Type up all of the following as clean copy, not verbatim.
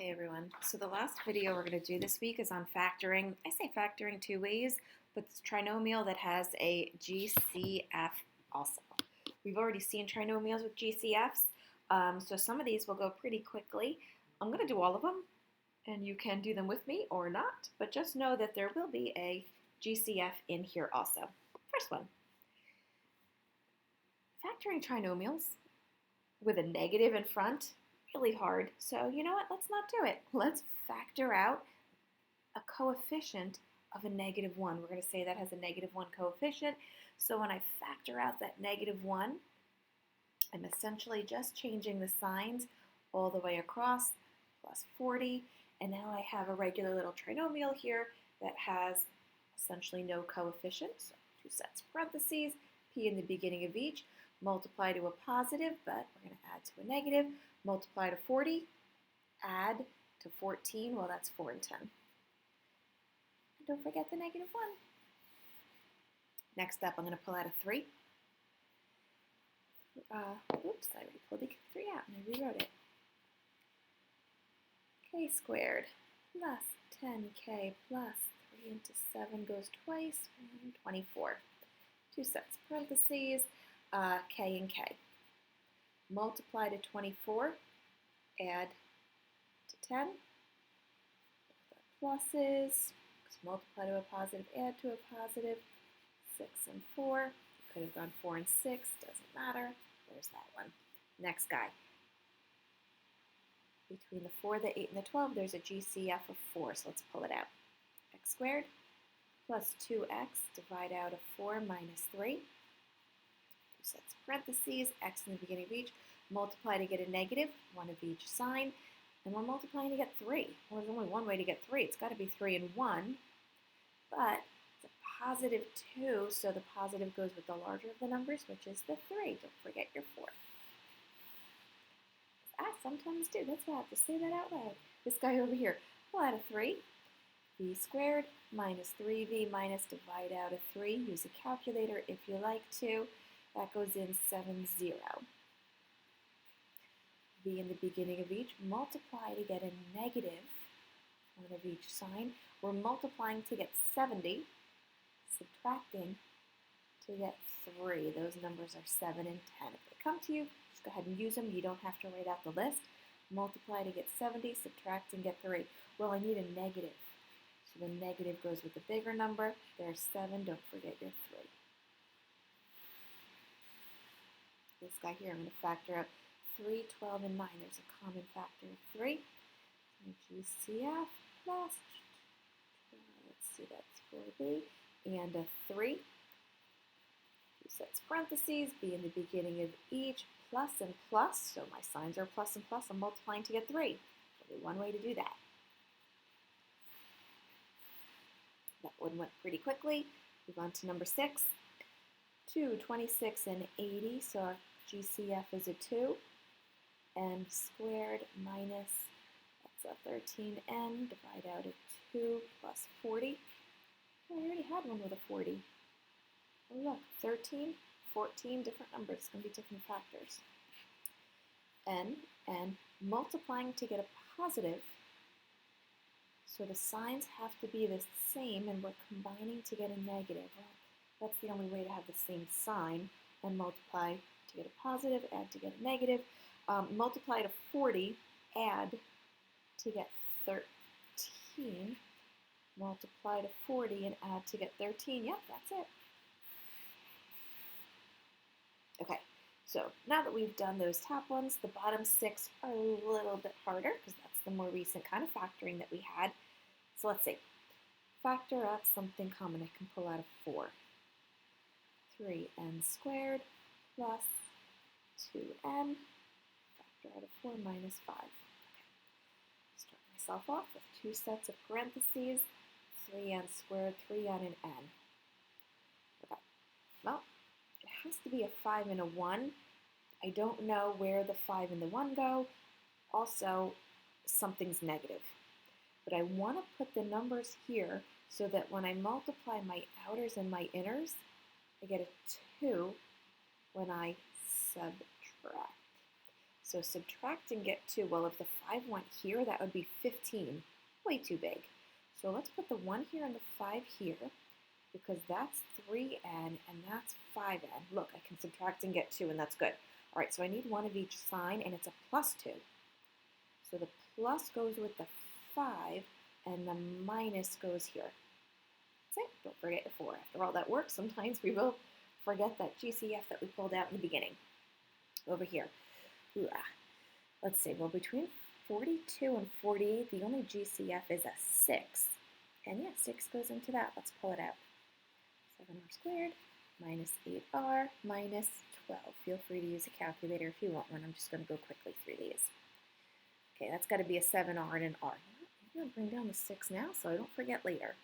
Hey everyone. So the last video we're going to do this week is on factoring. I say factoring two ways, but it's trinomial that has a GCF also. We've already seen trinomials with GCFs, so some of these will go pretty quickly. I'm going to do all of them, and you can do them with me or not, but just know that there will be a GCF in here also. First one, factoring trinomials with a negative in front. Really hard. So you know what? Let's not do it. Let's factor out a coefficient of a -1. We're going to say that has a -1 coefficient. So when I factor out that -1, I'm essentially just changing the signs all the way across, plus 40. And now I have a regular little trinomial here that has essentially no coefficient. So two sets of parentheses, p in the beginning of each, multiply to a positive, but we're going to add to a negative, multiply to 40, add to 14, well that's 4 and 10. And don't forget the -1. Next up, I'm going to pull out a 3. Oops, I already pulled the 3 out and I rewrote it. K squared plus 10k plus 3 into 7 goes twice, 24. Two sets of parentheses, k and k. Multiply to 24, add to 10, pluses, multiply to a positive, add to a positive, 6 and 4, you could have gone 4 and 6, doesn't matter, there's that one. Next guy, between the 4, the 8, and the 12, there's a GCF of 4, so let's pull it out. X squared plus 2x, divide out of 4 minus 3, sets of parentheses, x in the beginning of each, multiply to get a negative, one of each sign, and we're multiplying to get 3. Well, there's only one way to get 3. It's got to be 3 and 1, but it's a positive 2, so the positive goes with the larger of the numbers, which is the 3. Don't forget your 4. I sometimes do. That's why I have to say that out loud. This guy over here, pull out a 3. V squared minus 3v minus divide out of 3. Use a calculator if you like to. That goes in 7, 0. V in the beginning of each, multiply to get a negative, one of each sign. We're multiplying to get 70, subtracting to get 3. Those numbers are 7 and 10. If they come to you, just go ahead and use them. You don't have to write out the list. Multiply to get 70, subtract and get 3. Well, I need a negative. So the negative goes with the bigger number. There's 7. Don't forget your 3. This guy here, I'm going to factor out 3, 12, and 9. There's a common factor of 3. GCF plus, let's see, that's 4b, and a 3. Two sets of parentheses, b in the beginning of each, plus and plus. So my signs are plus and plus. I'm multiplying to get 3. There'll be one way to do that. That one went pretty quickly. Move on to number 6. 2, 26, and 80, so our GCF is a 2. N squared minus, that's a 13n, divide out of 2 plus 40. Oh, I already had one with a 40. Oh look, 13, 14, different numbers. It's going to be different factors. N, and multiplying to get a positive. So the signs have to be the same, and we're combining to get a negative. Well, that's the only way to have the same sign, and multiply to get a positive, add to get a negative. Multiply to 40, add to get 13. Multiply to 40 and add to get 13. Yep, that's it. Okay, so now that we've done those top ones, the bottom 6 are a little bit harder because that's the more recent kind of factoring that we had. So let's see. Factor out something common. I can pull out a 4. 3n squared plus 2n. Factor out of 4 minus 5. Okay. Start myself off with 2 sets of parentheses. 3n squared, 3n and n. Okay. Well, it has to be a 5 and a 1. I don't know where the 5 and the 1 go. Also, something's negative. But I want to put the numbers here so that when I multiply my outers and my inners, I get a 2 when I subtract. So subtract and get 2. Well, if the 5 went here, that would be 15. Way too big. So let's put the 1 here and the 5 here, because that's 3n and that's 5n. Look, I can subtract and get 2, and that's good. All right, so I need one of each sign, and it's a plus 2. So the plus goes with the 5, and the minus goes here. That's it. Don't forget your 4. After all that work, sometimes we will forget that GCF that we pulled out in the beginning. Over here. Ooh, let's see. Well, between 42 and 48, the only GCF is a 6. And yeah, 6 goes into that. Let's pull it out. 7r squared minus 8r minus 12. Feel free to use a calculator if you want one. I'm just going to go quickly through these. Okay, that's got to be a 7r and an r. Maybe I'll bring down the 6 now so I don't forget later.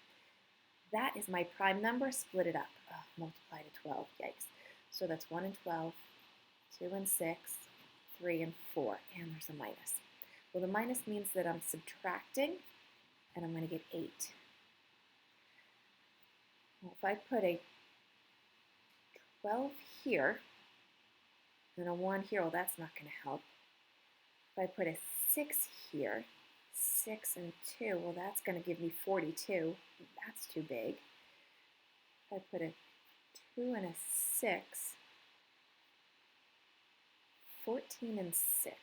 That is my prime number. Split it up. Multiply to 12. Yikes. So that's 1 and 12, 2 and 6, 3 and 4. And there's a minus. Well, the minus means that I'm subtracting, and I'm going to get 8. Well, if I put a 12 here and a 1 here, well, that's not going to help. If I put a 6 here, 6 and 2, well, that's going to give me 42. That's too big. If I put a 2 and a 6, 14 and 6.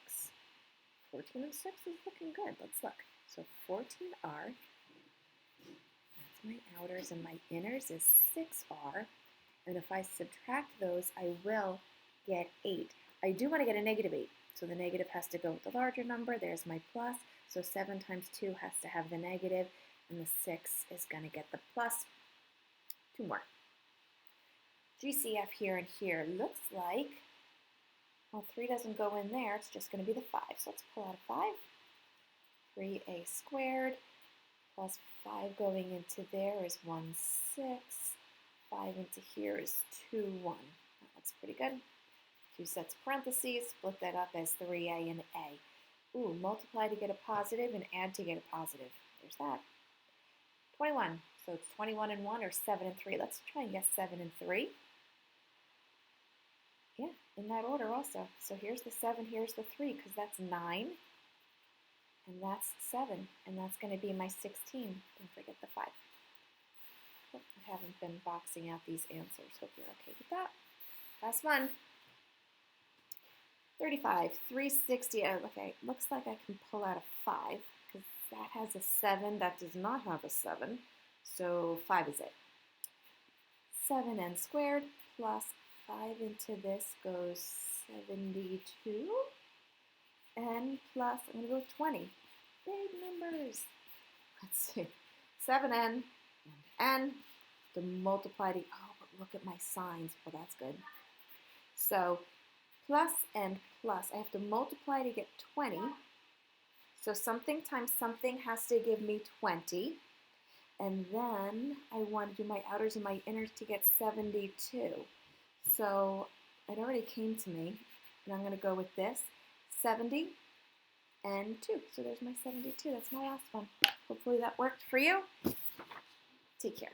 14 and 6 is looking good. Let's look. So 14r, that's my outers, and my inners is 6r. And if I subtract those, I will get 8. I do want to get a negative 8. So the negative has to go with the larger number. There's my plus. So 7 times 2 has to have the negative, and the 6 is going to get the plus. 2 more. GCF here and here looks like, well, 3 doesn't go in there. It's just going to be the 5. So let's pull out a 5. 3a squared plus 5 going into there is 1, 6. 5 into here is 2, 1. That's pretty good. 2 sets of parentheses. Split that up as 3a and a. Ooh, multiply to get a positive and add to get a positive. There's that. 21. So it's 21 and 1 or 7 and 3. Let's try and guess 7 and 3. Yeah, in that order also. So here's the 7, here's the 3, because that's 9. And that's 7. And that's going to be my 16. Don't forget the 5. Oh, I haven't been boxing out these answers. Hope you're okay with that. Last one. 35, 360. Okay, looks like I can pull out a 5 because that has a 7. That does not have a 7. So 5 is it. 7n squared plus 5 into this goes 72. N plus, I'm going to go with 20. Big numbers. Let's see. 7n and n to multiply to, oh, but look at my signs. Well, that's good. So plus and plus, I have to multiply to get 20. So something times something has to give me 20. And then I want to do my outers and my inners to get 72. So it already came to me, and I'm going to go with this, 70 and 2. So there's my 72. That's my last one. Hopefully that worked for you. Take care.